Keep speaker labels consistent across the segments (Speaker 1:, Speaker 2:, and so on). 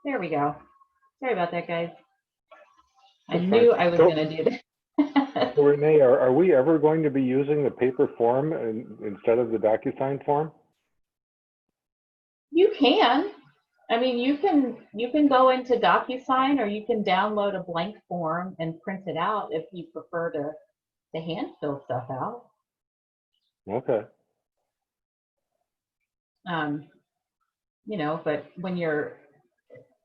Speaker 1: There we go. Sorry about that, guys. I
Speaker 2: That's
Speaker 1: knew
Speaker 2: fine.
Speaker 1: I was
Speaker 2: So,
Speaker 1: going to do that.
Speaker 2: so Renee, are we ever going to be using the paper form instead of the DocuSign form?
Speaker 1: You can. I mean, you can go into DocuSign, or you can download a blank form and print it out if you prefer to hand fill stuff out.
Speaker 2: Okay.
Speaker 1: You know, but when you're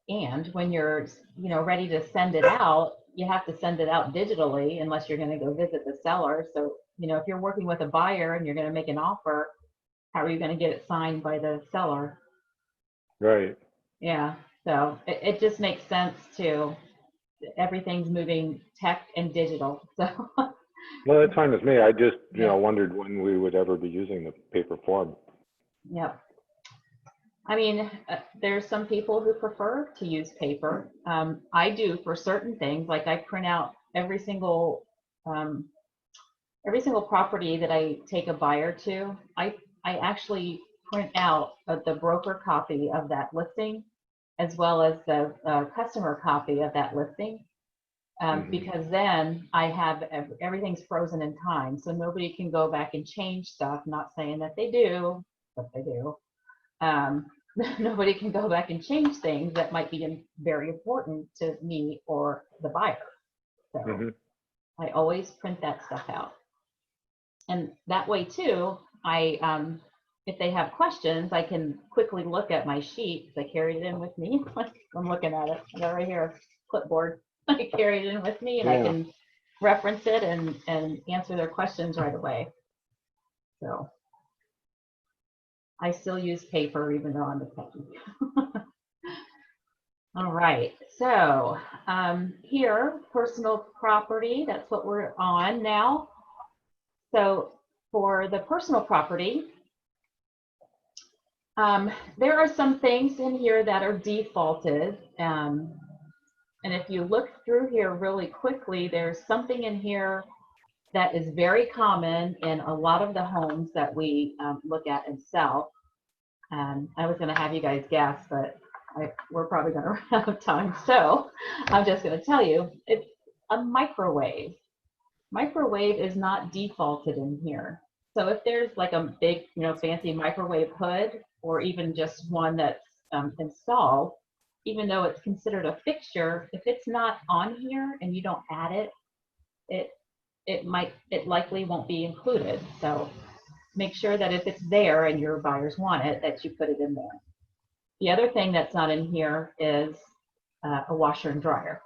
Speaker 1: ready to send it out, you have to send it out digitally unless you're going to go visit the seller. So, you know, if you're working with a buyer and you're going to make an offer, how are you going to get it signed by the seller?
Speaker 2: Right.
Speaker 1: Yeah. So it just makes sense to, everything's moving tech and digital. So
Speaker 2: Well, that's fine with me. I just, wondered when we would ever be using the paper form.
Speaker 1: Yep. I mean, there's some people who prefer to use paper. I do for certain things, like I print out every single property that I take a buyer to. I actually print out the broker copy of that listing, as well as the customer copy of that listing, because then I have everything's frozen in time, so nobody can go back and change stuff. Not saying that they do, but they do. Nobody can go back and change things that might be very important to me or the buyer. So I always print that stuff out. And that way too, if they have questions, I can quickly look at my sheet, because I carried it in with me. I'm looking at it. I got it right here, clipboard. I carried it in with me, and I can reference it and answer their questions right away. So I still use paper, even though I'm a techie. All right, so here, personal property, that's what we're on now. So for the personal property, there are some things in here that are defaulted. And if you look through here really quickly, there's something in here that is very common in a lot of the homes that we look at and sell. I was going to have you guys guess, but we're probably going to run out of time. So I'm just going to tell you, it's a microwave. Microwave is not defaulted in here. So if there's like a big, fancy microwave hood, or even just one that's installed, even though it's considered a fixture, if it's not on here and you don't add it, it likely won't be included. So make sure that if it's there and your buyers want it, that you put it in there. The other thing that's not in here is a washer and dryer.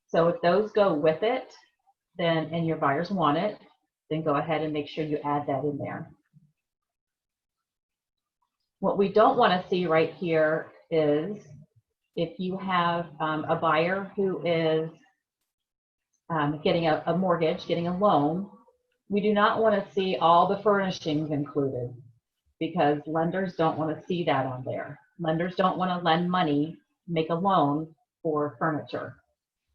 Speaker 1: So if those go with it, then, and your buyers want it, then go ahead and make sure you add that in there. What we don't want to see right here is if you have a buyer who is getting a mortgage, getting a loan, we do not want to see all the furnishings included, because lenders don't want to see that on there. Lenders don't want to lend money, make a loan for furniture.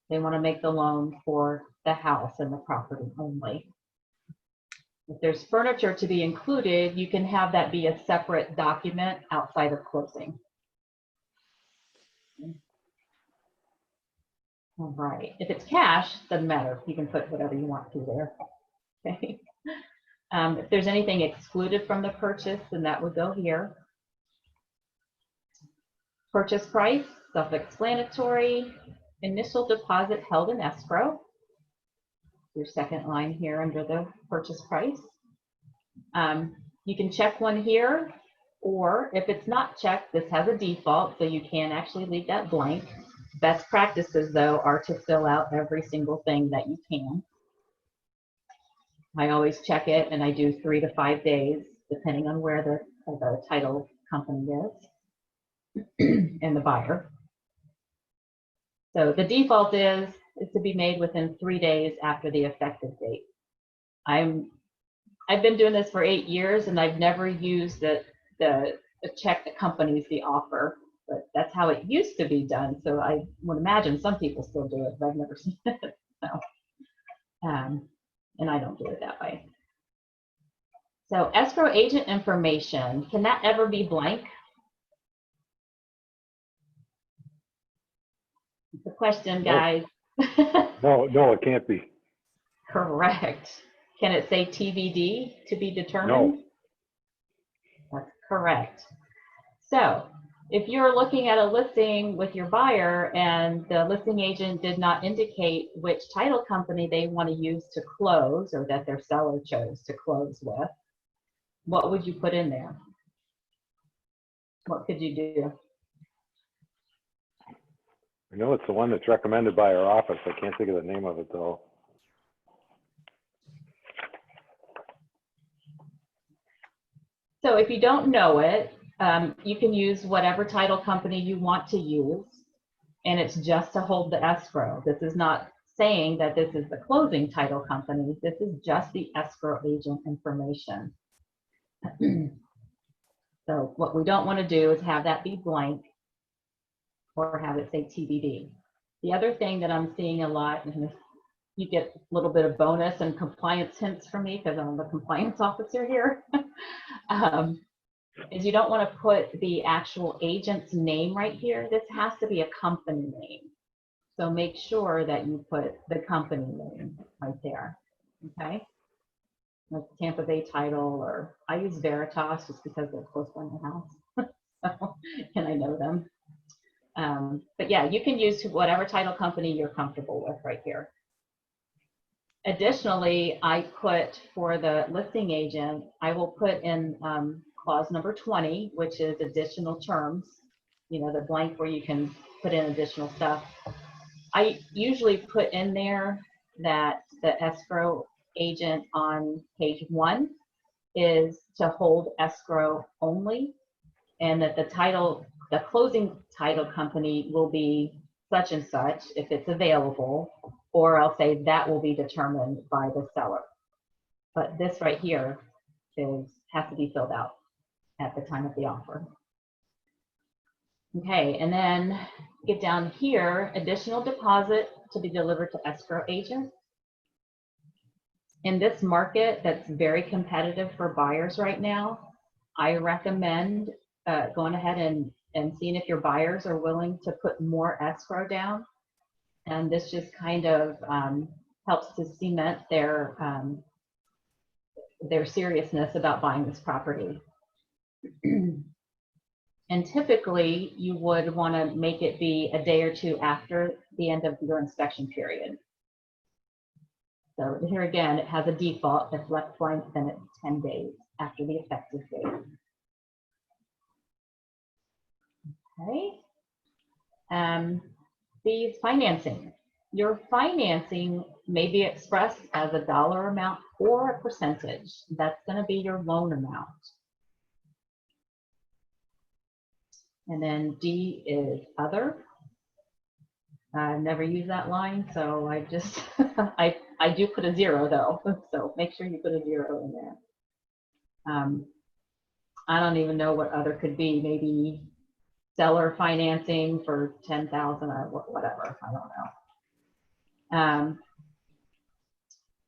Speaker 1: They want to make the loan for the house and the property only. If there's furniture to be included, you can have that be a separate document outside of closing. All right. If it's cash, doesn't matter. You can put whatever you want to there. Okay. If there's anything excluded from the purchase, then that would go here. Purchase price, self-explanatory. Initial deposit held in escrow. Your second line here under the purchase price. You can check one here, or if it's not checked, this has a default, so you can actually leave that blank. Best practices, though, are to fill out every single thing that you can. I always check it, and I do 3 to 5 days, depending on where the title company is and the buyer. So the default is to be made within 3 days after the effective date. I've been doing this for 8 years, and I've never used the check that accompanies the offer, but that's how it used to be done. So I would imagine some people still do it, but I've never seen it. So, and I don't do it that way. So escrow agent information, can that ever be blank? question,
Speaker 2: No.
Speaker 1: guys.
Speaker 2: No, it can't be.
Speaker 1: Correct. Can it say TBD, to be
Speaker 2: No.
Speaker 1: determined? That's correct. So if you're looking at a listing with your buyer and the listing agent did not indicate which title company they want to use to close, or that their seller chose to close with, what would you put in there? What could you do?
Speaker 2: I know it's the one that's recommended by our office. I can't think of the name of it though.
Speaker 1: So if you don't know it, you can use whatever title company you want to use, and it's just to hold the escrow. This is not saying that this is the closing title company. This is just the escrow agent information. So what we don't want to do is have that be blank or have it say TBD. The other thing that I'm seeing a lot, and you get a little bit of bonus and compliance hints from me because I'm the compliance officer here, is you don't want to put the actual agent's name right here. This has to be a company name. So make sure that you put the company name right there, okay? Like Tampa Bay Title, or I use Veritas just because they're close by my house, so, and I know them. But yeah, you can use whatever title company you're comfortable with right here. Additionally, I put for the listing agent, I will put in clause number 20, which is additional terms, you know, the blank where you can put in additional stuff. I usually put in there that the escrow agent on page 1 is to hold escrow only, and that the closing title company will be such and such if it's available, or I'll say that will be determined by the seller. But this right here has to be filled out at the time of the offer. Okay, and then get down here, additional deposit to be delivered to escrow agent. In this market that's very competitive for buyers right now, I recommend going ahead and seeing if your buyers are willing to put more escrow down. And this just kind of helps to cement their seriousness about buying this property. And typically, you would want to make it be a day or two after the end of your inspection period. So here again, it has a default that's left blank, then it's 10 days after the effective date. Okay. The financing. Your financing may be expressed as a dollar amount or a percentage. That's going to be your loan amount. And then D is other. I never use that line, so I just, I do put a 0 though, so make sure you put a 0 in there. I don't even know what other could be, maybe seller financing for 10,000 or whatever, I don't know.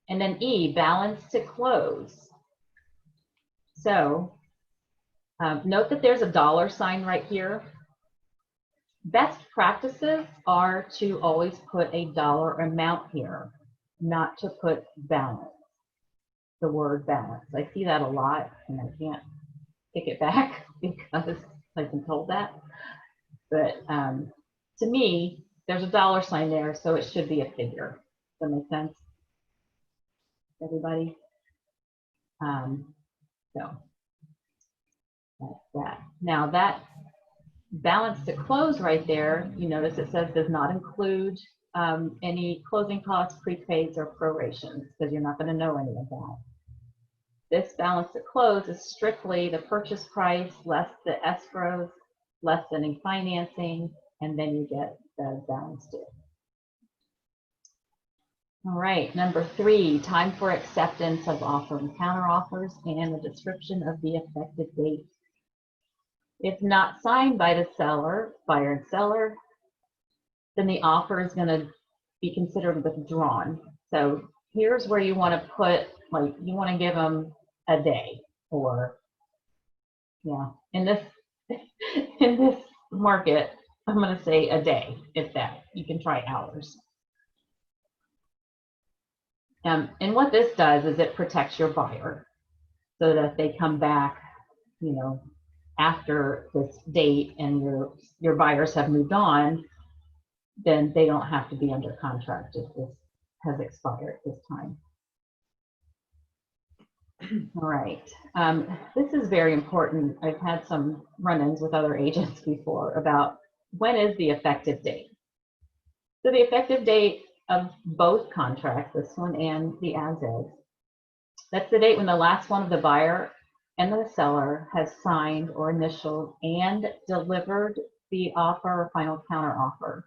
Speaker 1: And then E, balance to close. So note that there's a dollar sign right here. Best practices are to always put a dollar amount here, not to put balance, the word balance. I see that a lot and I can't pick it back because I've been told that. But to me, there's a dollar sign there, so it should be a figure. Does that make sense? Everybody? So that's that. Now that balance to close right there, you notice it says does not include any closing costs, prepaids, or prorations, because you're not going to know any of that. This balance to close is strictly the purchase price less the escrows, less any financing, and then you get the balance due. All right, number 3, time for acceptance of offer and counteroffers and the description of the effective date. If not signed by the seller, buyer and seller, then the offer is going to be considered withdrawn. So here's where you want to put, like, you want to give them a day, or, yeah, in this market, I'm going to say a day, if that. You can try hours. And what this does is it protects your buyer so that if they come back, you know, after this date and your buyers have moved on, then they don't have to be under contract if this has expired this time. All right. This is very important. I've had some run-ins with other agents before about when is the effective date. So the effective date of both contracts, this one and the as-is, that's the date when the last one of the buyer and the seller has signed or initialed and delivered the offer or final counter offer.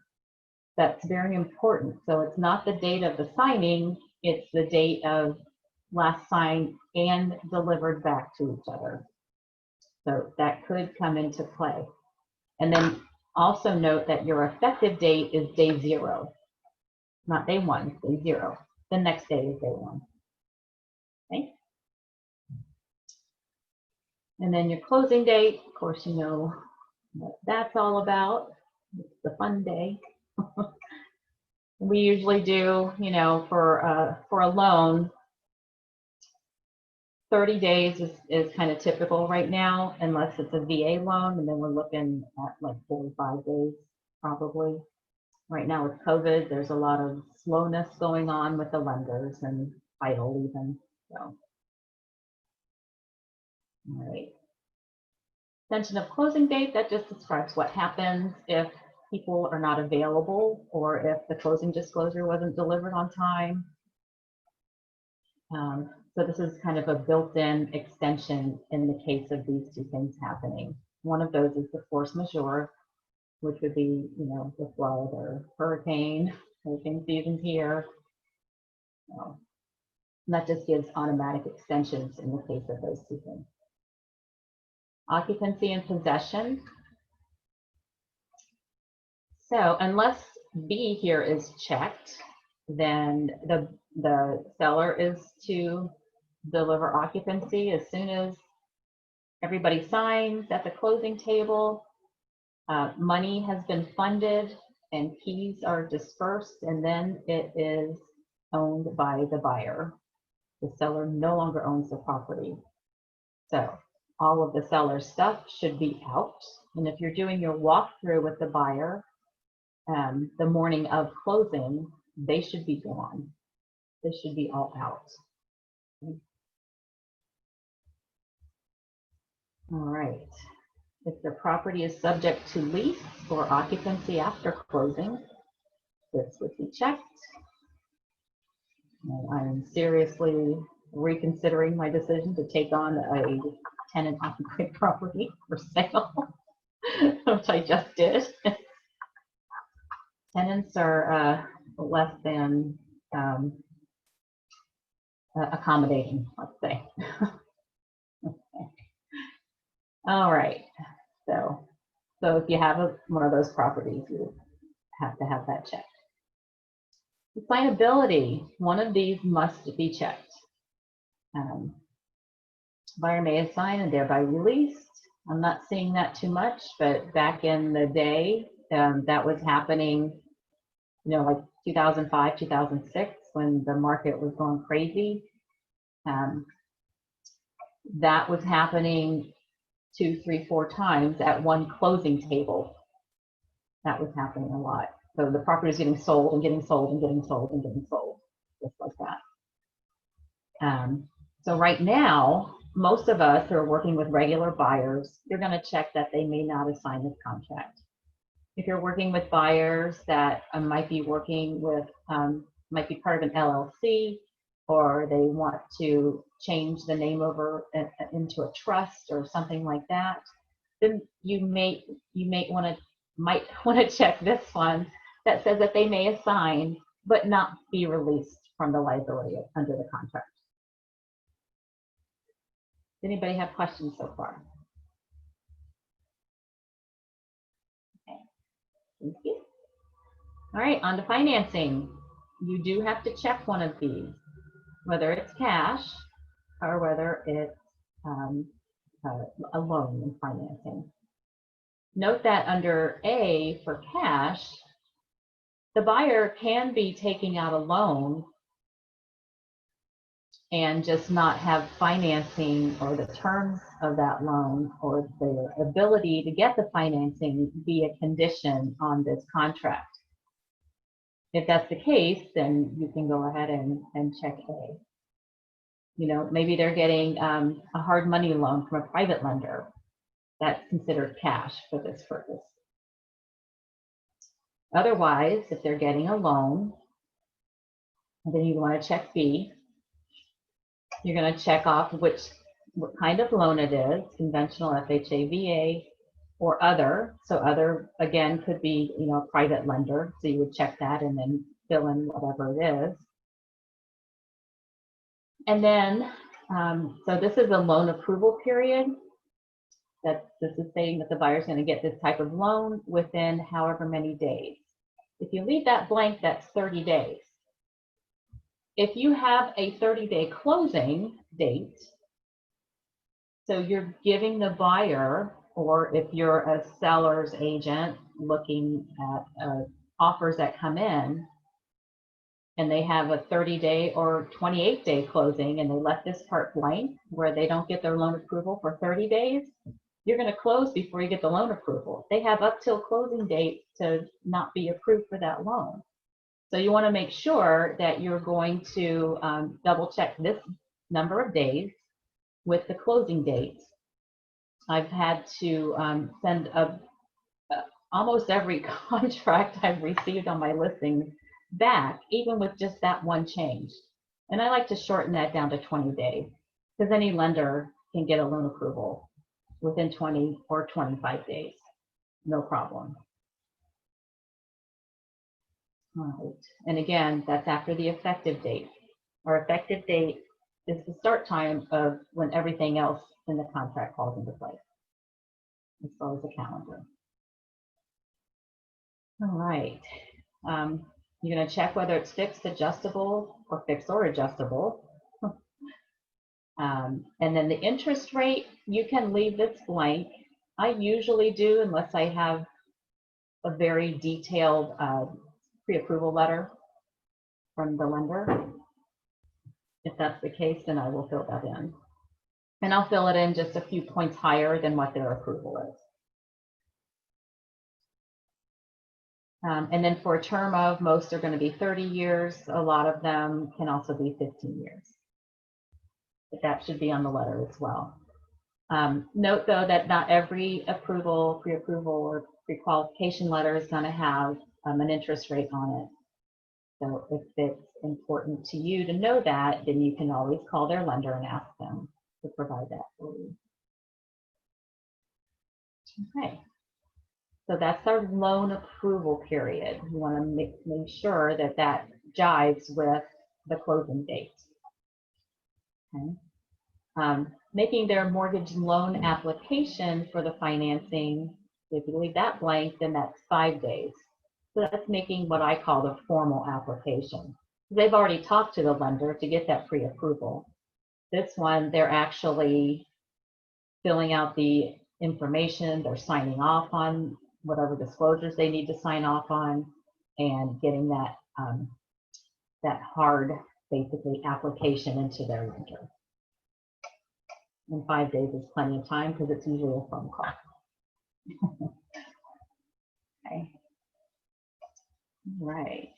Speaker 1: That's very important. So it's not the date of the signing, it's the date of last signed and delivered back to each other. So that could come into play. And then also note that your effective date is day 0, not day 1, day 0. The next day is day 1. Okay. And then your closing date, of course, you know what that's all about. It's the fun day. We usually do, you know, for a loan, 30 days is kind of typical right now, unless it's a VA loan, and then we're looking at like 45 days probably. Right now with COVID, there's a lot of slowness going on with the lenders and title even. So, all right. Extension of closing date, that just describes what happens if people are not available or if the closing disclosure wasn't delivered on time. So this is kind of a built-in extension in the case of these two things happening. One of those is the force majeure, which would be, you know, the flood or hurricane season's here. So, and that just gives automatic extensions in the case of those two things. Occupancy and possession. So unless B here is checked, then the seller is to deliver occupancy as soon as everybody signs at the closing table, money has been funded and keys are dispersed, and then it is owned by the buyer. The seller no longer owns the property. So all of the seller's stuff should be out. And if you're doing your walkthrough with the buyer the morning of closing, they should be gone. This should be all out. All right. If the property is subject to lease or occupancy after closing, this would be checked. And I am seriously reconsidering my decision to take on a tenant occupied property for sale, which I just did. Tenants are less than accommodating, let's say. Okay. All right. So if you have one of those properties, you have to have that checked. Assignability, one of these must be checked. Buyer may assign and thereby released. I'm not seeing that too much, but back in the day, that was happening, you know, like 2005, 2006, when the market was going crazy. That was happening 2, 3, 4 times at one closing table. That was happening a lot. So the property is getting sold and getting sold and getting sold and getting sold, just like that. So right now, most of us who are working with regular buyers, you're going to check that they may not assign this contract. If you're working with buyers that might be working with, might be part of an LLC, or they want to change the name over into a trust or something like that, then you might want to check this one that says that they may assign but not be released from the liability under the contract. Does anybody have questions so far? Okay, thank you. All right, on to financing. You do have to check one of these, whether it's cash or whether it's a loan in financing. Note that under A for cash, the buyer can be taking out a loan and just not have financing or the terms of that loan or the ability to get the financing be a condition on this contract. If that's the case, then you can go ahead and check A. You know, maybe they're getting a hard money loan from a private lender. That's considered cash for this purpose. Otherwise, if they're getting a loan, then you want to check B. You're going to check off what kind of loan it is, conventional, FHA, VA, or other. So other, again, could be, you know, a private lender. So you would check that and then fill in whatever it is. And then, so this is a loan approval period. This is saying that the buyer's going to get this type of loan within however many days. If you leave that blank, that's 30 days. If you have a 30-day closing date, so you're giving the buyer, or if you're a seller's agent looking at offers that come in, and they have a 30-day or 28-day closing, and they left this part blank where they don't get their loan approval for 30 days, you're going to close before you get the loan approval. They have up till closing date to not be approved for that loan. So you want to make sure that you're going to double check this number of days with the closing date. I've had to send almost every contract I've received on my listings back, even with just that one change. And I like to shorten that down to 20 days because any lender can get a loan approval within 20 or 25 days, no problem. All right. And again, that's after the effective date. Our effective date is the start time of when everything else in the contract falls into place, as far as the calendar. All right. You're going to check whether it's fixed, adjustable, or fixed or adjustable. And then the interest rate, you can leave this blank. I usually do, unless I have a very detailed pre-approval letter from the lender. If that's the case, then I will fill that in. And I'll fill it in just a few points higher than what their approval is. And then for a term of, most are going to be 30 years. A lot of them can also be 15 years. But that should be on the letter as well. Note, though, that not every approval, pre-approval, or pre-qualification letter is going to have an interest rate on it. So if it's important to you to know that, then you can always call their lender and ask them to provide that for you. Okay. So that's our loan approval period. You want to make sure that that jives with the closing date. Okay. Making their mortgage loan application for the financing, if you leave that blank, then that's 5 days. So that's making what I call the formal application. They've already talked to the lender to get that pre-approval. This one, they're actually filling out the information, they're signing off on whatever disclosures they need to sign off on, and getting that that hard, basically, application into their lender. And 5 days is plenty of time because it's usually a phone call. Okay. All right.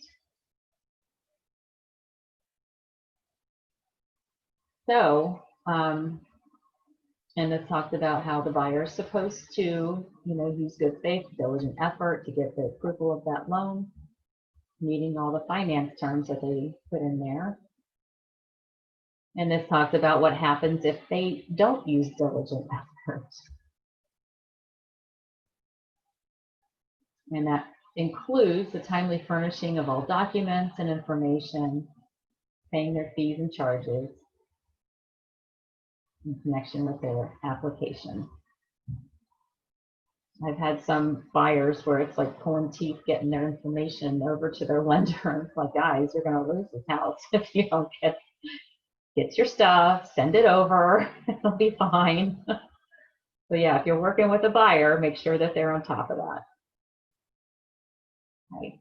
Speaker 1: So, and it talked about how the buyer is supposed to, use good faith, diligent effort to get the approval of that loan, meeting all the finance terms that they put in there. And this talks about what happens if they don't use diligent effort. And that includes the timely furnishing of all documents and information, paying their fees and charges in connection with their application. I've had some buyers where it's like pulling teeth getting their information over to their lender. It's like, guys, you're going to lose this house if you don't get your stuff, send it over, it'll be fine. So yeah, if you're working with a buyer, make sure that they're on top of that. Okay.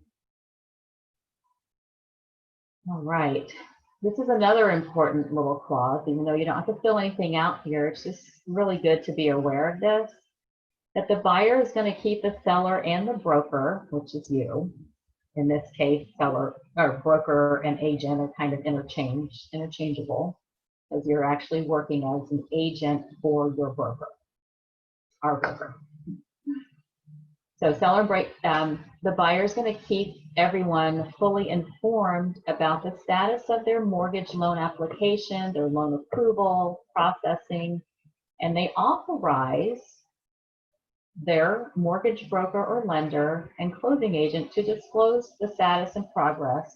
Speaker 1: All right. This is another important little clause, even though you don't have to fill anything out here. It's just really good to be aware of this, that the buyer is going to keep the seller and the broker, which is you. In this case, seller or broker and agent are kind of interchangeable, because you're actually working as an agent for your broker, our broker. So the buyer is going to keep everyone fully informed about the status of their mortgage loan application, their loan approval, processing, and they authorize their mortgage broker or lender and closing agent to disclose the status and progress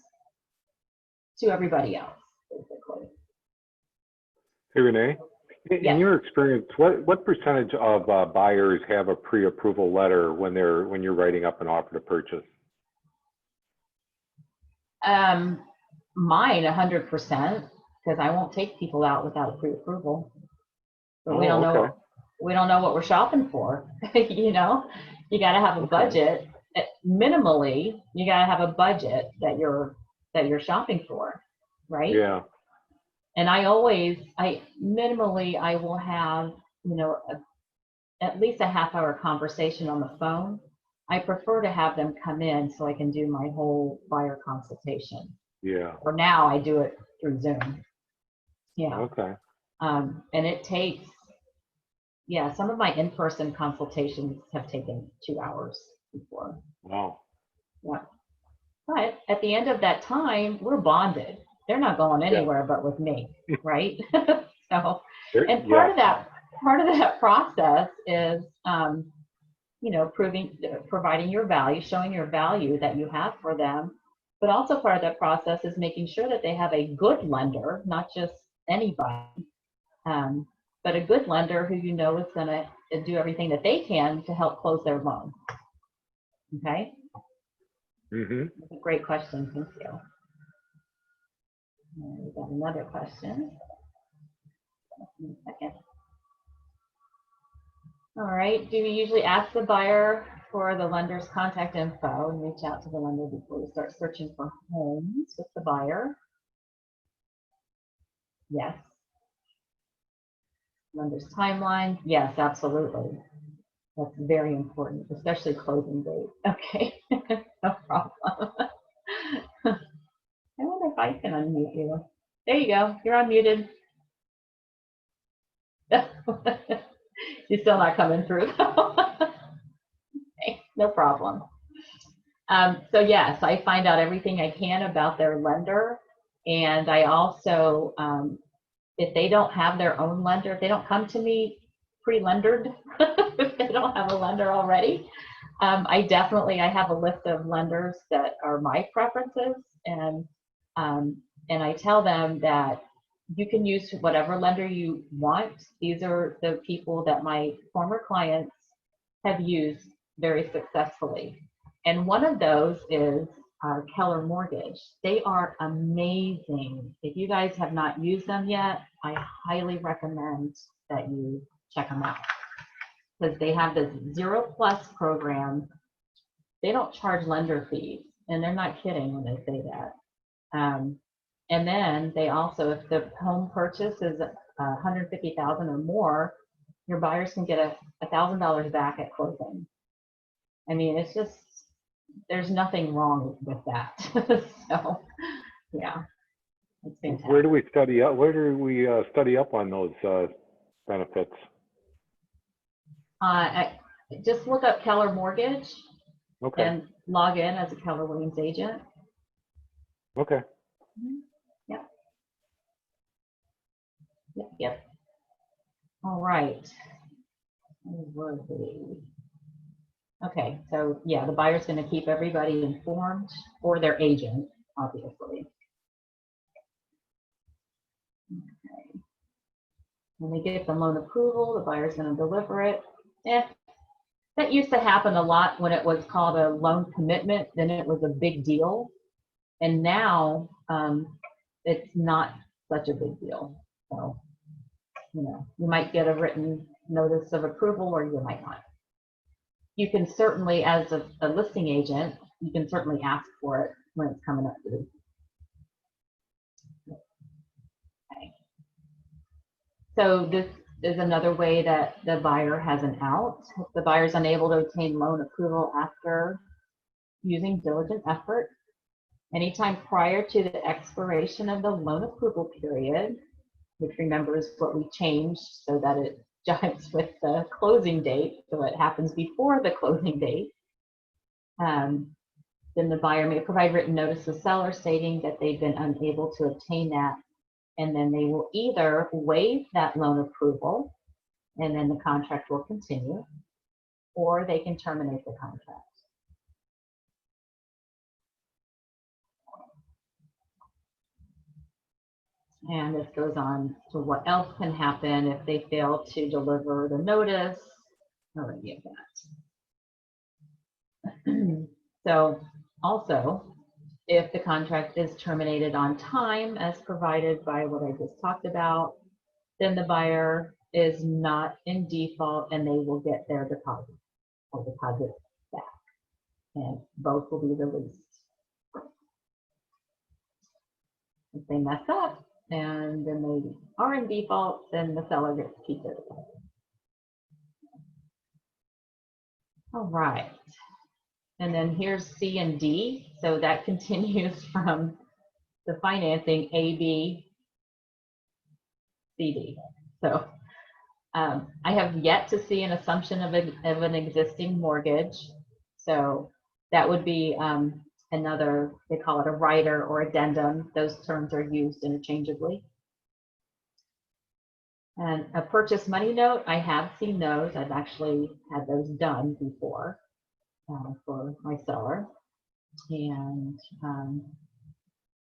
Speaker 1: to everybody else, basically.
Speaker 2: Hey, Renee, in
Speaker 1: Yes.
Speaker 2: your experience, what percentage of buyers have a pre-approval letter when you're writing up an offer to purchase?
Speaker 1: Mine 100%, because I won't take people out without a pre-approval. But we don't know.
Speaker 2: Okay.
Speaker 1: We don't know what we're shopping for. You know, you got to have a budget. Minimally, you got to have a budget that you're shopping for, right?
Speaker 2: Yeah.
Speaker 1: And minimally, I will have, you know, at least a half-hour conversation on the phone. I prefer to have them come in so I can do my whole buyer consultation.
Speaker 2: Yeah.
Speaker 1: For now, I do it through Zoom. Yeah.
Speaker 2: Okay.
Speaker 1: And it takes, yeah, some of my in-person consultations have taken 2 hours before.
Speaker 2: Wow.
Speaker 1: Yeah. But at the end of that time, we're bonded. They're not going anywhere but with me, right? So, and part of that process is, you know, providing your value, showing your value that you have for them. But also part of that process is making sure that they have a good lender, not just anybody, but a good lender who you know is going to do everything that they can to help close their loan. Okay?
Speaker 2: Mm-hmm.
Speaker 1: That's a great question. Thank you. And we got another question. One second. All right. Do you usually ask the buyer for the lender's contact info and reach out to the lender before you start searching for homes with the buyer? Yes. Lender's timeline? Yes, absolutely. That's very important, especially closing date. Okay, no problem. I wonder if I can unmute you. There you go. You're unmuted. You're still not coming through. Okay, no problem. So yes, I find out everything I can about their lender, and I also, if they don't have their own lender, if they don't come to me pre-lendered, if they don't have a lender already, I have a list of lenders that are my preferences, and I tell them that you can use whatever lender you want. These are the people that my former clients have used very successfully. And one of those is Keller Mortgage. They are amazing. If you guys have not used them yet, I highly recommend that you check them out, because they have this 0+ program. They don't charge lender fees, and they're not kidding when they say that. And then they also, if the home purchase is $150,000 or more, your buyers can get $1,000 back at closing. I mean, it's just, there's nothing wrong with that. So, yeah, it's fantastic.
Speaker 2: Where do we study up? Where do we study up on those benefits?
Speaker 1: Just look up Keller Mortgage.
Speaker 2: Okay.
Speaker 1: And log in as a Keller Williams agent.
Speaker 2: Okay.
Speaker 1: Yep. Yep. All right. Okay, so yeah, the buyer's going to keep everybody informed, or their agent, obviously. Okay. When they get the loan approval, the buyer's going to deliver it. That used to happen a lot when it was called a loan commitment, then it was a big deal. And now it's not such a big deal. So, you know, you might get a written notice of approval or you might not. You can certainly, as a listing agent, you can certainly ask for it when it's coming up due. Okay. So this is another way that the buyer has an out. If the buyer is unable to obtain loan approval after using diligent effort, anytime prior to the expiration of the loan approval period, which remember is what we changed so that it jives with the closing date, so it happens before the closing date, then the buyer may provide written notice to the seller stating that they've been unable to obtain that, and then they will either waive that loan approval, and then the contract will continue, or they can terminate the contract. And this goes on to what else can happen if they fail to deliver the notice or any of that. So also, if the contract is terminated on time as provided by what I just talked about, then the buyer is not in default and they will get their deposit or deposit back, and both will be released. If they mess up and then they are in default, then the seller gets to keep their deposit. All right. And then here's C and D. So that continues from the financing A, B, C, D. So I have yet to see an assumption of an existing mortgage. So that would be another, they call it a rider or addendum. Those terms are used interchangeably. And a purchase money note, I have seen those. I've actually had those done before for my seller. And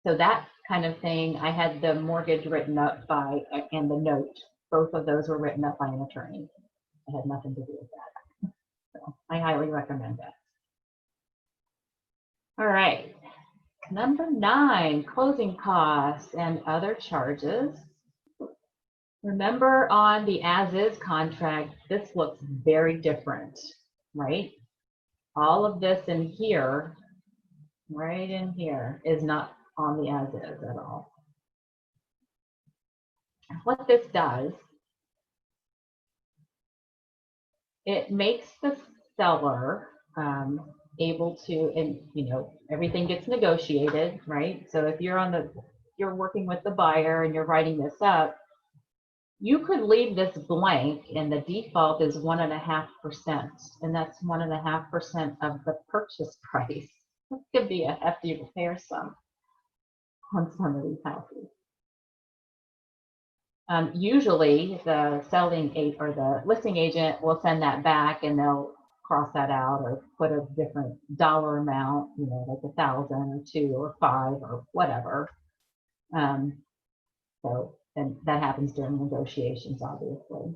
Speaker 1: so that kind of thing, I had the mortgage written up by, and the note, both of those were written up by an attorney. I had nothing to do with that. So I highly recommend that. All right, number 9, closing costs and other charges. Remember on the as-is contract, this looks very different, right? All of this in here, right in here, is not on the as-is at all. What this does, it makes the seller able to, and you know, everything gets negotiated, right? So if you're working with the buyer and you're writing this up, you could leave this blank and the default is 1.5%, and that's 1.5% of the purchase price. This could be a hefty repair sum on some of these houses. Usually the selling agent or the listing agent will send that back and they'll cross that out or put a different dollar amount, you know, like 1,000 or 2 or 5 or whatever. So, and that happens during negotiations, obviously.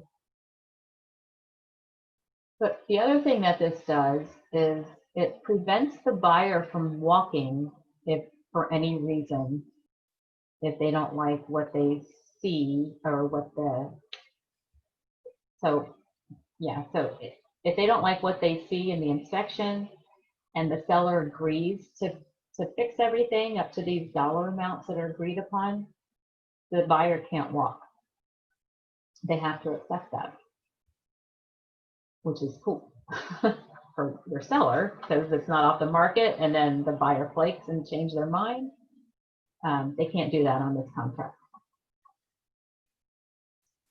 Speaker 1: But the other thing that this does is it prevents the buyer from walking if for any reason, if they don't like what they see or what so if they don't like what they see in the inspection and the seller agrees to fix everything up to these dollar amounts that are agreed upon, the buyer can't walk. They have to accept that, which is cool for your seller because it's not off the market and then the buyer flakes and change their mind. They can't do that on this contract.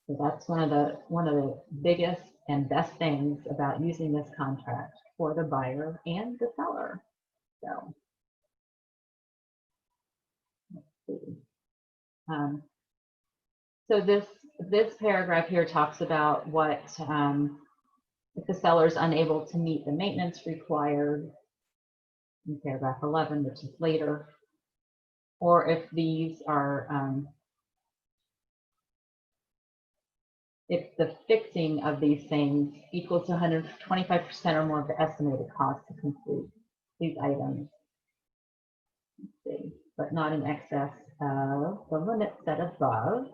Speaker 1: So that's one of the biggest and best things about using this contract for the buyer and the seller. So let's see. So this paragraph here talks about what if the seller is unable to meet the maintenance required in paragraph 11, which is later, or if these are if the fixing of these things equals to 125% or more of the estimated cost to complete these items. Let's see, but not in excess of the limit set above,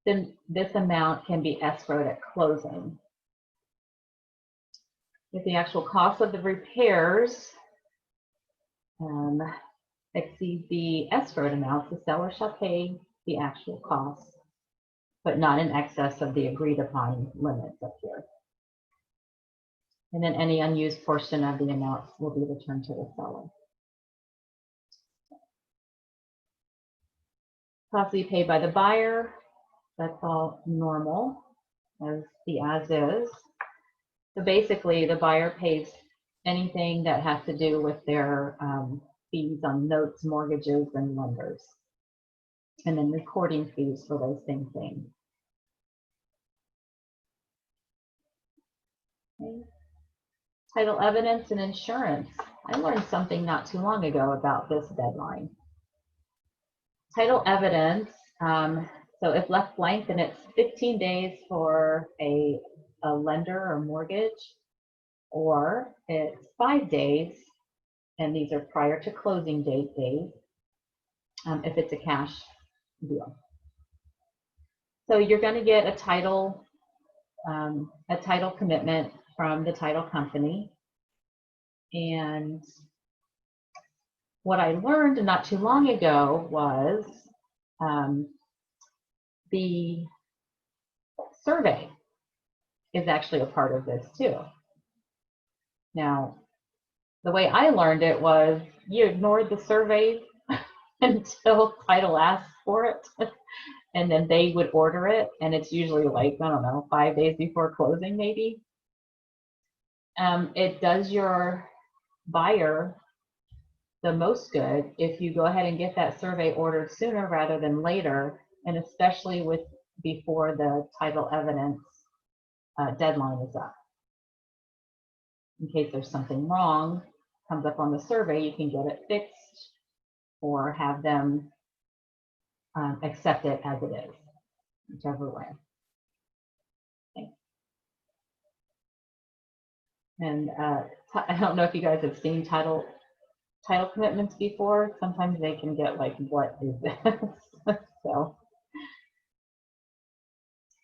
Speaker 1: then this amount can be escrowed at closing. If the actual cost of the repairs exceed the escrowed amounts, the seller shall pay the actual costs, but not in excess of the agreed upon limits up here. And then any unused portion of the amounts will be returned to the seller. Costs to be paid by the buyer, that's all normal as the as is. So basically the buyer pays anything that has to do with their fees on notes, mortgages, and lenders. And then recording fees for those same things. Okay. Title evidence and insurance. I learned something not too long ago about this deadline. Title evidence, so if left blank, then it's 15 days for a lender or mortgage, or it's 5 days, and these are prior to closing date days, if it's a cash deal. So you're going to get a title commitment from the title company. And what I learned not too long ago was the survey is actually a part of this too. Now, the way I learned it was you ignored the survey until title asks for it, and then they would order it, and it's usually like, I don't know, 5 days before closing maybe. It does your buyer the most good if you go ahead and get that survey ordered sooner rather than later, and especially before the title evidence deadline is up. In case there's something wrong, comes up on the survey, you can get it fixed or have them accept it as it is, whichever way. Okay. And I don't know if you guys have seen title commitments before. Sometimes they can get like, what is this? So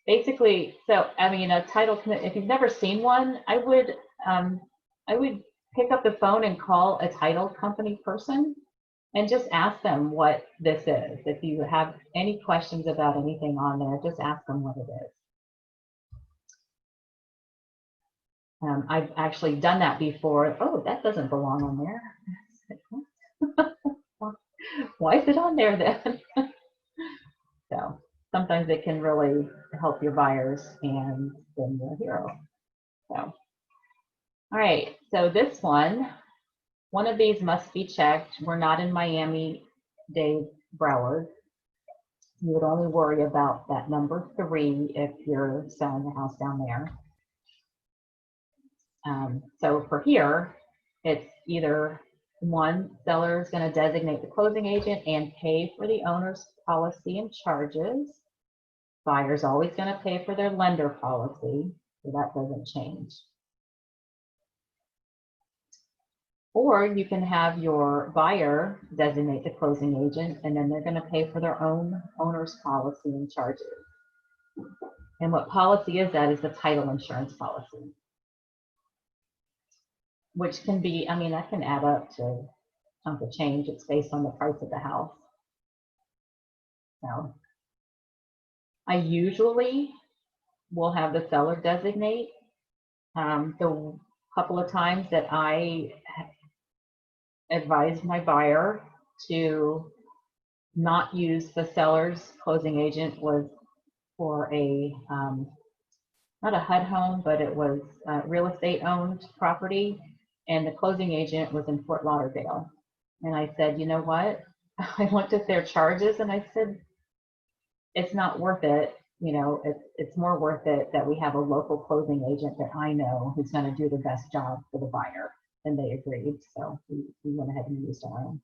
Speaker 1: basically, I mean, a title commitment, if you've never seen one, I would pick up the phone and call a title company person and just ask them what this is. If you have any questions about anything on there, just ask them what it is. I've actually done that before. Oh, that doesn't belong on there. Why is it on there then? So sometimes it can really help your buyers, and then you're a hero. So, all right, so this one of these must be checked. We're not in Miami-Dade, Broward. You would only worry about that number 3 if you're selling a house down there. So for here, it's either 1, seller is going to designate the closing agent and pay for the owner's policy and charges. Buyer's always going to pay for their lender policy, so that doesn't change. Or you can have your buyer designate the closing agent, and then they're going to pay for their own owner's policy and charges. And what policy is that? Is the title insurance policy, which can be, I mean, that can add up to a chunk of change. It's based on the price of the house. So I usually will have the seller designate. The couple of times that I advised my buyer to not use the seller's closing agent was for a, not a HUD home, but it was real estate owned property. And the closing agent was in Fort Lauderdale. And I said, you know what? I looked at their charges and I said, it's not worth it. You know, it's more worth it that we have a local closing agent that I know who's going to do the best job for the buyer. And they agreed. So we went ahead and used our own.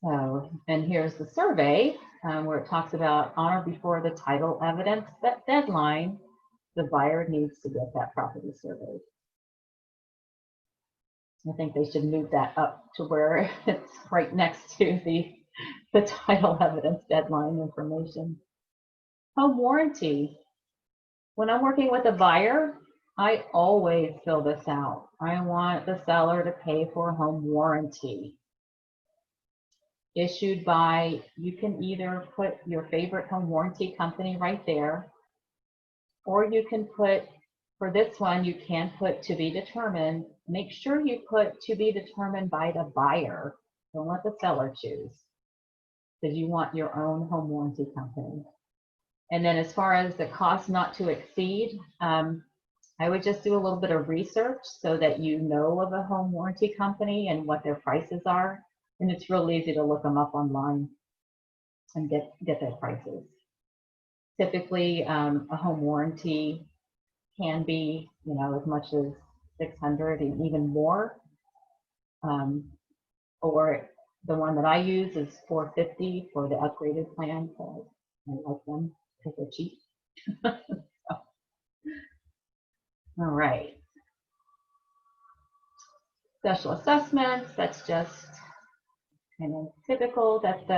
Speaker 1: So, and here's the survey where it talks about on or before the title evidence deadline, the buyer needs to get that property surveyed. I think they should move that up to where it's right next to the the title evidence deadline information. Home warranty. When I'm working with a buyer, I always fill this out. I want the seller to pay for a home warranty. Issued by, you can either put your favorite home warranty company right there, or you can put, for this one, you can put to be determined. Make sure you put to be determined by the buyer. Don't let the seller choose, because you want your own home warranty company. And then as far as the cost not to exceed, I would just do a little bit of research so that you know of a home warranty company and what their prices are. And it's real easy to look them up online and get their prices. Typically, a home warranty can be, as much as $600 and even more. Or the one that I use is $450 for the upgraded plan. So I like them because they're cheap. So, all right. Special assessments, that's just kind of typical that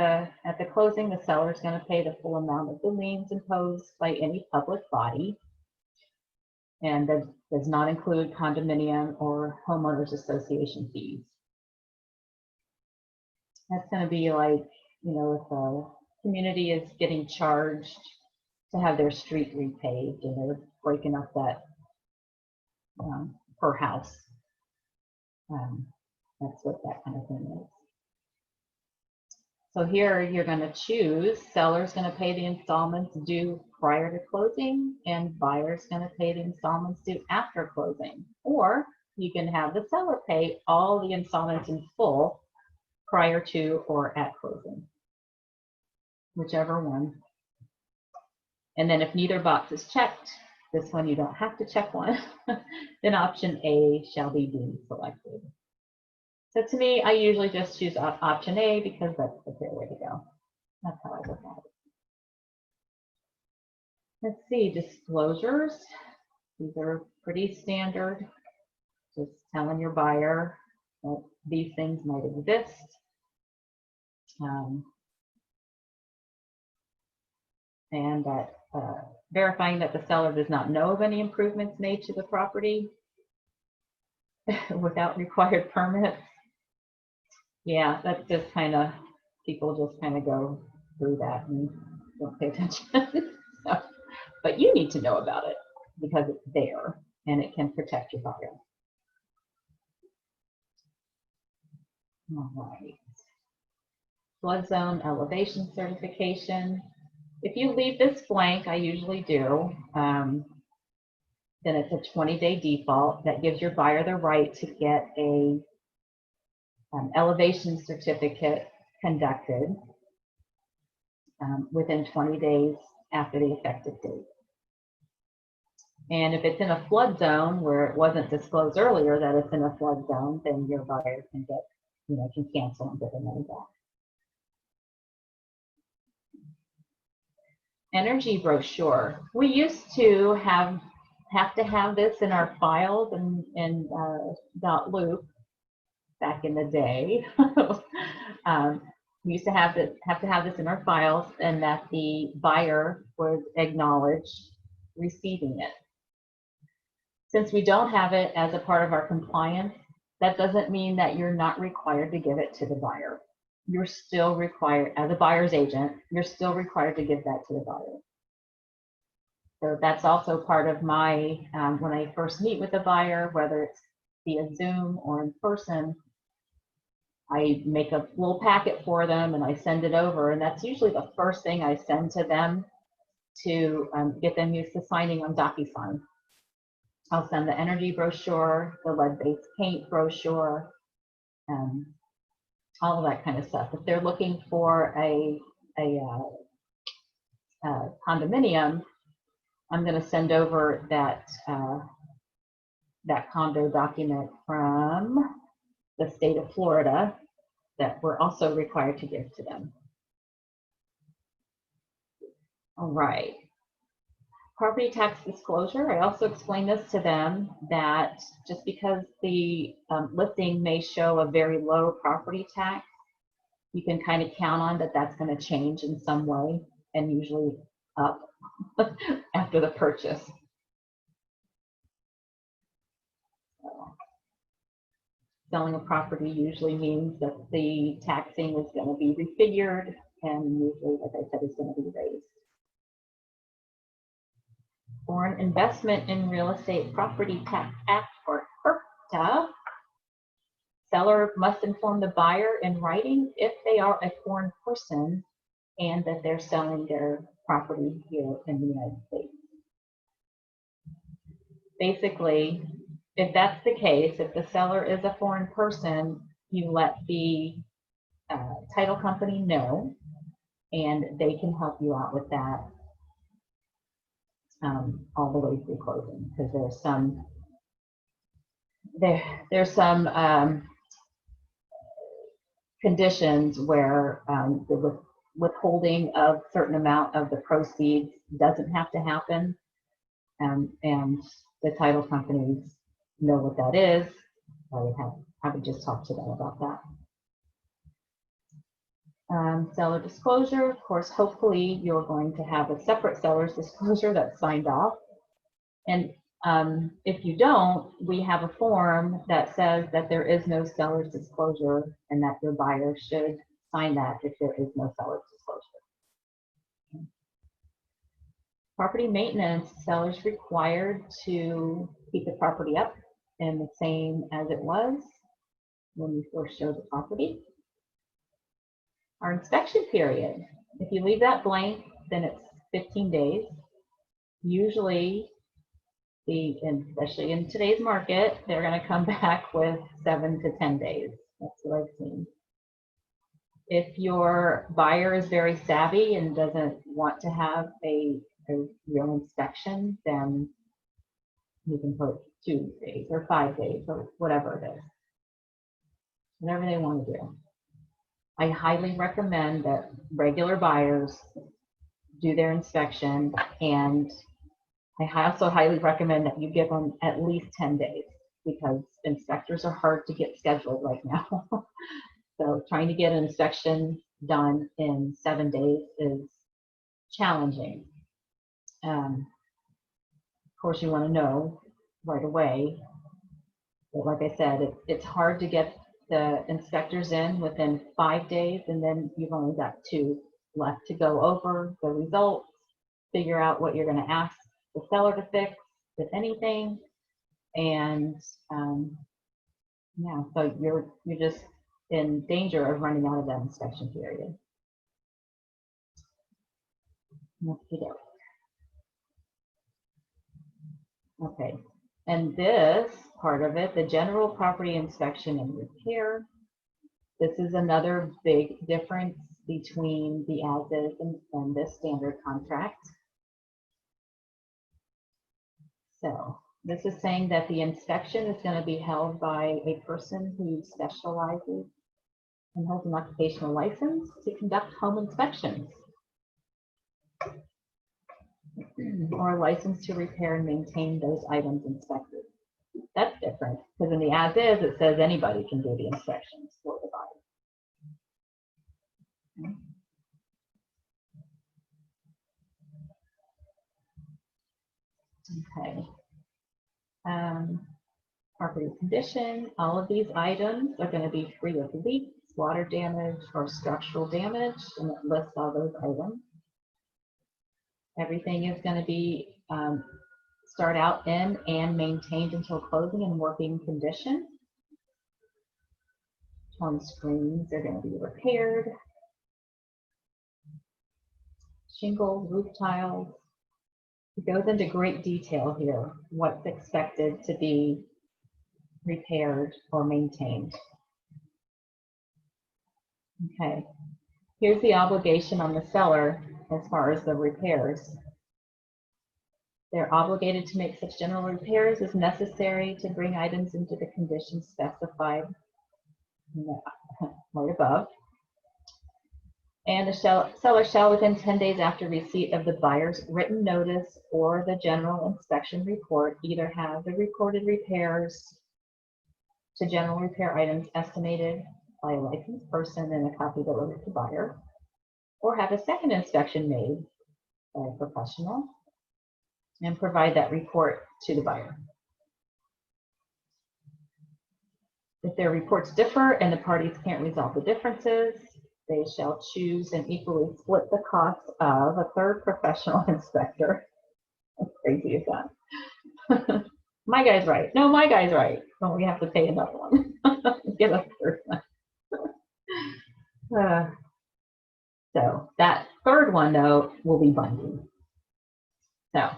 Speaker 1: at the closing, the seller is going to pay the full amount of the liens imposed by any public body. And that does not include condominium or homeowners association fees. That's going to be like, if a community is getting charged to have their street repaved and they're breaking up that per house. That's what that kind of thing is. So here you're going to choose, seller's going to pay the installments due prior to closing, and buyer's going to pay the installments due after closing. Or you can have the seller pay all the installments in full prior to or at closing, whichever one. And then if neither box is checked, this one you don't have to check one, then option A shall be deemed selected. So to me, I usually just choose option A because that's the fair way to go. That's how I look at it. Let's see, disclosures. These are pretty standard. Just telling your buyer that these things might exist. And that verifying that the seller does not know of any improvements made to the property without required permits. Yeah, that's just kind of, people just kind of go through that and don't pay attention. So, but you need to know about it because it's there and it can protect your buyer. All right. Flood zone elevation certification. If you leave this blank, I usually do, then it's a 20-day default that gives your buyer the right to get a elevation certificate conducted within 20 days after the effective date. And if it's in a flood zone where it wasn't disclosed earlier that it's in a flood zone, then your buyer can get, can cancel and get the money back. Energy brochure. We used to have to have this in our files and .loop back in the day. We used to have to have this in our files, and that the buyer would acknowledge receiving it. Since we don't have it as a part of our compliance, that doesn't mean that you're not required to give it to the buyer. You're still required, as a buyer's agent, you're still required to give that to the buyer. So that's also part of my, when I first meet with a buyer, whether it's via Zoom or in person, I make a little packet for them and I send it over. And that's usually the first thing I send to them to get them used to signing on DocuSign. I'll send the energy brochure, the lead-based paint brochure, all of that kind of stuff. If they're looking for a condominium, I'm going to send over that that condo document from the state of Florida that we're also required to give to them. All right. Property tax disclosure. I also explained this to them that just because the listing may show a very low property tax, you can kind of count on that that's going to change in some way, and usually up after the purchase. So, selling a property usually means that the taxing is going to be refigured, and usually, like I said, is going to be raised. Foreign Investment in Real Estate Property Tax Act, or FIRPTA. Seller must inform the buyer in writing if they are a foreign person and that they're selling their property here in the United States. Basically, if that's the case, if the seller is a foreign person, you let the title company know, and they can help you out with that all the way through closing, because there's some conditions where the withholding of certain amount of the proceeds doesn't have to happen, and the title companies know what that is. I would just talk to them about that. Seller disclosure, of course, hopefully you're going to have a separate seller's disclosure that's signed off. And if you don't, we have a form that says that there is no seller's disclosure and that your buyer should sign that if there is no seller's disclosure. Property maintenance, sellers required to keep the property up and the same as it was when we first showed the property. Our inspection period, if you leave that blank, then it's 15 days. Usually, especially in today's market, they're going to come back with 7 to 10 days. That's what I've seen. If your buyer is very savvy and doesn't want to have a real inspection, then you can put 2 days or 5 days or whatever it is. Whatever they want to do. I highly recommend that regular buyers do their inspection, and I also highly recommend that you give them at least 10 days because inspectors are hard to get scheduled right now. So trying to get an inspection done in 7 days is challenging. Of course, you want to know right away. But like I said, it's hard to get the inspectors in within 5 days, and then you've only got 2 left to go over the results, figure out what you're going to ask the seller to fix, if anything, and yeah, so you're just in danger of running out of that inspection period. Okay, and this part of it, the general property inspection and repair, this is another big difference between the as-is and this standard contract. So this is saying that the inspection is going to be held by a person who specializes and holds an occupational license to conduct home inspections, or a license to repair and maintain those items inspected. That's different, because in the as-is it says anybody can do the inspections for the buyer. Okay. Property condition, all of these items are going to be free of leaks, water damage, or structural damage, and it lists all those items. Everything is going to be start out in and maintained until closing in working condition. Home screens are going to be repaired. Shingles, roof tiles. It goes into great detail here, what's expected to be repaired or maintained. Okay, here's the obligation on the seller as far as the repairs. They're obligated to make such general repairs as necessary to bring items into the condition specified right above. And the seller shall, within 10 days after receipt of the buyer's written notice or the general inspection report, either have the recorded repairs to general repair items estimated by a licensed person and a copy delivered to buyer, or have a second inspection made by a professional and provide that report to the buyer. If their reports differ and the parties can't resolve the differences, they shall choose and equally split the cost of a third professional inspector. How crazy is that? My guy's right. No, my guy's right. Well, we have to pay another one. Get a third one. So that third one, though, will be binding. So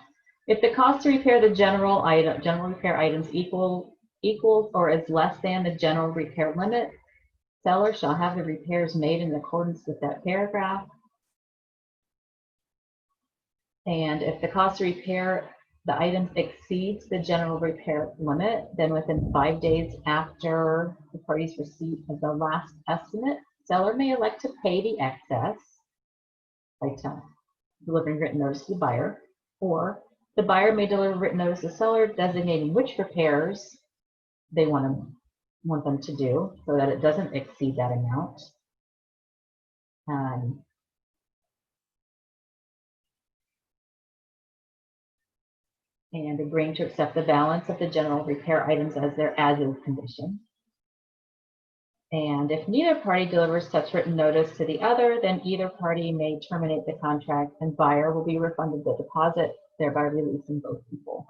Speaker 1: if the cost to repair the general repair items equals or is less than the general repair limit, seller shall have the repairs made in accordance with that paragraph. And if the cost to repair the items exceeds the general repair limit, then within 5 days after the party's receipt of the last estimate, seller may elect to pay the excess by delivering written notice to the buyer, or the buyer may deliver written notice to the seller designating which repairs they want them to do so that it doesn't exceed that amount. And agreeing to accept the balance of the general repair items as their as-is condition. And if neither party delivers such written notice to the other, then either party may terminate the contract and buyer will be refunded the deposit, thereby releasing both people.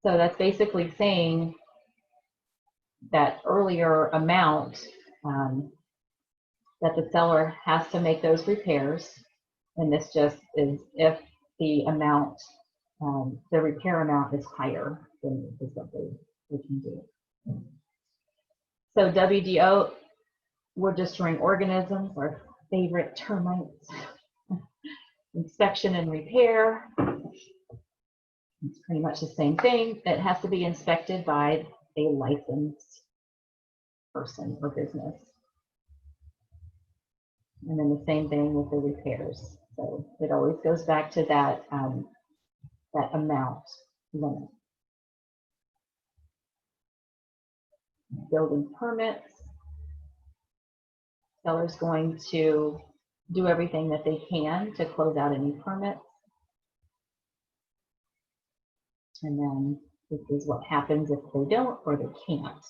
Speaker 1: So that's basically saying that earlier amount that the seller has to make those repairs. And this just is if the amount, the repair amount is higher than what they can do. So WDO, we're destroying organisms, our favorite termites. Inspection and repair. It's pretty much the same thing. It has to be inspected by a licensed person or business. And then the same thing with the repairs. So it always goes back to that, that amount limit. Building permits. Seller's going to do everything that they can to close out any permits. And then this is what happens if they don't or they can't.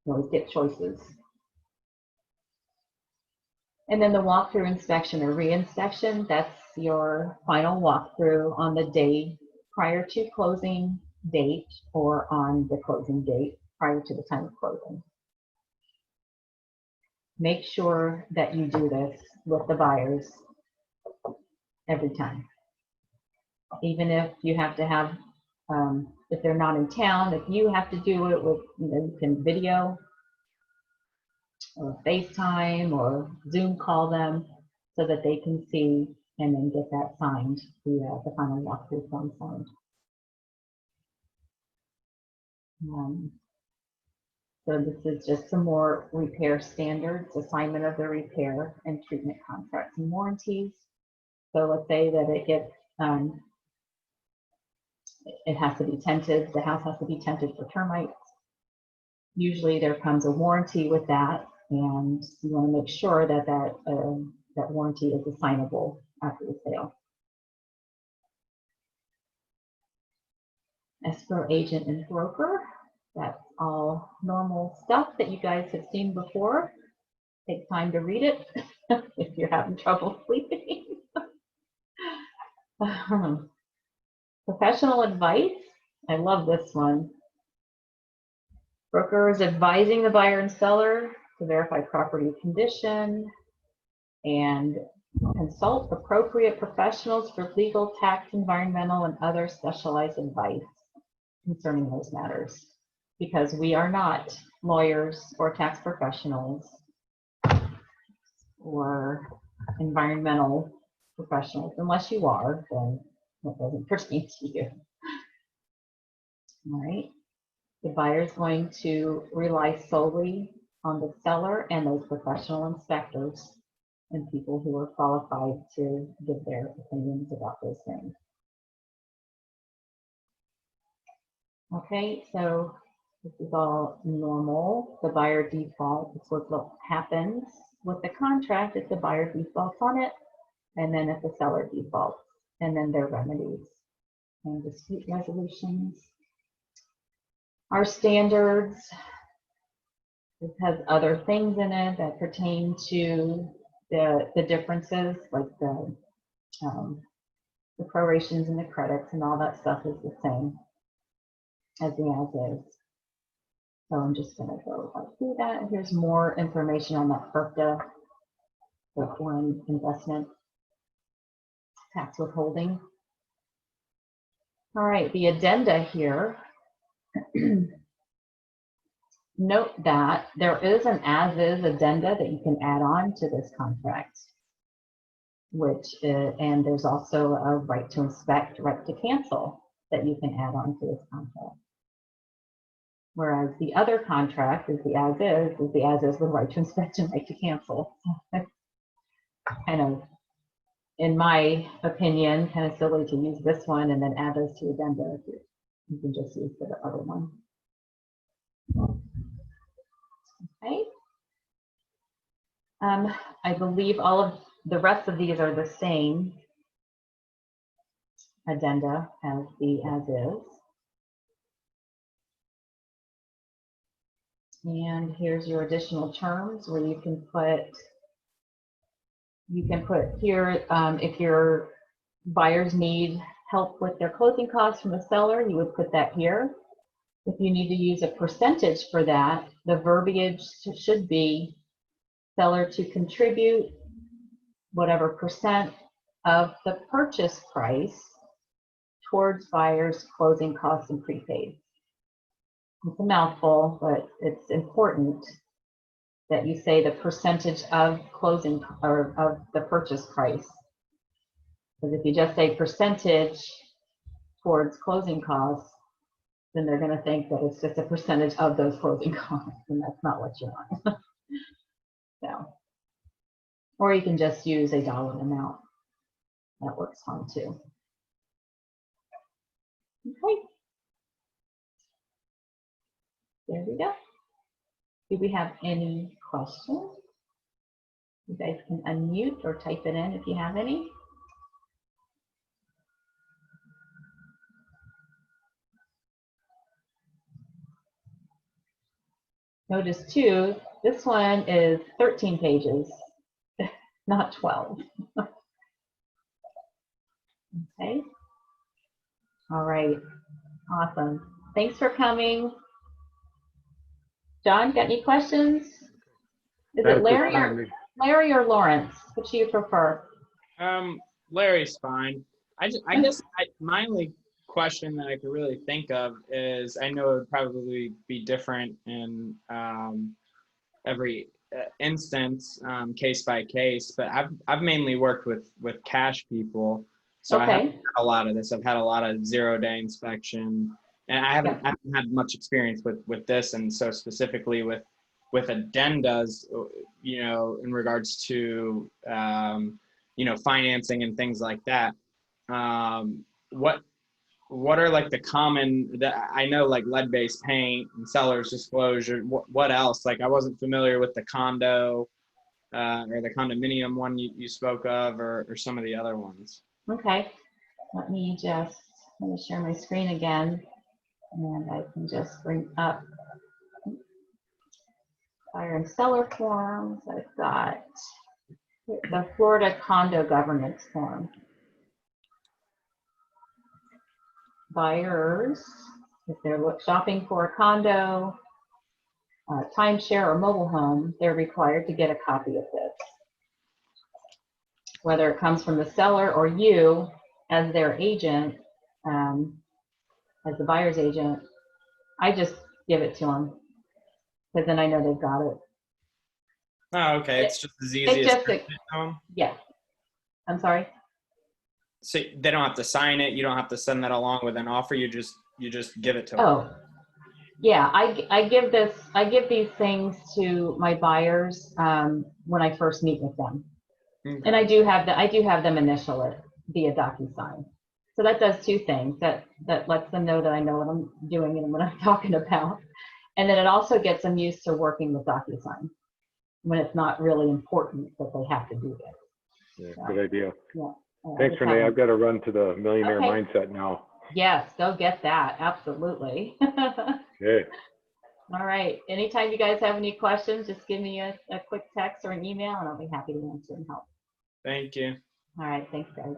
Speaker 1: You always get choices. And then the walkthrough inspection or re-inspection, that's your final walkthrough on the day prior to closing date or on the closing date prior to the time of closing. Make sure that you do this with the buyers every time. Even if you have to have, if they're not in town, if you have to do it with, you can video or FaceTime or Zoom call them so that they can see and then get that signed, the final walkthrough form signed. So this is just some more repair standards, assignment of the repair and treatment contracts and warranties. So let's say that it gets, it has to be tented, the house has to be tented for termites. Usually there comes a warranty with that, and you want to make sure that that warranty is assignable after the sale. Escrow agent and broker, that's all normal stuff that you guys have seen before. Take time to read it if you're having trouble sleeping. Professional advice, I love this one. Broker is advising the buyer and seller to verify property condition and consult appropriate professionals for legal, tax, environmental, and other specialized advice concerning those matters, because we are not lawyers or tax professionals or environmental professionals. Unless you are, then that doesn't pertain to you. All right. The buyer is going to rely solely on the seller and those professional inspectors and people who are qualified to give their opinions about those things. Okay, so This is all normal. The buyer default is what happens with the contract if the buyer defaults on it, and then if the seller defaults, and then their remedies and dispute resolutions. Our standards, this has other things in it that pertain to the differences, like the prorations and the credits and all that stuff is the same as the as is. So I'm just going to go through that. Here's more information on that FERPTA, the foreign investment tax withholding. All right, the addenda here. Note that there is an as-is addenda that you can add on to this contract, and there's also a right to inspect, right to cancel that you can add on to this contract. Whereas the other contract is the as-is with right to inspect and right to cancel. Kind of, in my opinion, kind of silly to use this one and then add those two addenda. You can just use the other one. Okay. I believe all of the rest of these are the same addenda as the as-is. And here's your additional terms where you can put here, if your buyers need help with their closing costs from the seller, you would put that here. If you need to use a percentage for that, the verbiage should be seller to contribute whatever percent of the purchase price towards buyer's closing costs and prepaid. It's a mouthful, but it's important that you say the percentage of closing or of the purchase price. Because if you just say percentage towards closing costs, then they're going to think that it's just a percentage of those closing costs, and that's not what you want. So, or you can just use a dollar amount. That works fine too. Okay. There we go. Do we have any questions? You guys can unmute or type it in if you have any. Notice too, this one is 13 pages, not 12. Okay. All right. Awesome. Thanks for coming. John, got any questions? Is it Larry or Lawrence? Which do you prefer?
Speaker 3: Larry's fine. I guess my only question that I could really think of is, I know it would probably be different in every instance, case by case, but I've mainly worked with cash people, so
Speaker 1: okay.
Speaker 3: I haven't had a lot of this. I've had a lot of 0-day inspection, and I haven't had much experience with this, and so specifically with addendas, you know, in regards to you know, financing and things like that. What are like the common, that I know, like lead-based paint and seller's disclosure? What else? Like, I wasn't familiar with the condo or the condominium one you spoke of, or some of the other ones.
Speaker 1: Okay, let me share my screen again, and I can just bring up buyer and seller forms. I've got the Florida condo governance form. Buyers, if they're shopping for a condo, timeshare, or mobile home, they're required to get a copy of this. Whether it comes from the seller or you as their agent, as the buyer's agent, I just give it to them, because then I know they've got it.
Speaker 3: Oh, okay. It's just as easy as
Speaker 1: yeah. I'm sorry.
Speaker 3: So they don't have to sign it. You don't have to send that along with an offer. You just give it to them.
Speaker 1: Oh, yeah. I give these things to my buyers when I first meet with them, and I do have them initial it via DocuSign. So that does two things. That lets them know that I know what I'm doing and what I'm talking about, And then it also gets them used to working with DocuSign when it's not really important that they have to do this.
Speaker 2: Yeah,
Speaker 1: So,
Speaker 2: good idea.
Speaker 1: yeah.
Speaker 2: Thanks,
Speaker 1: Just
Speaker 2: Renee.
Speaker 1: having-
Speaker 2: I've got to run to the millionaire
Speaker 1: Okay.
Speaker 2: mindset now.
Speaker 1: Yes, go get that. Absolutely.
Speaker 2: Okay.
Speaker 1: All right. Anytime you guys have any questions, just give me a quick text or an email and I'll be happy to answer and help.
Speaker 3: Thank you.
Speaker 1: All right. Thanks, guys.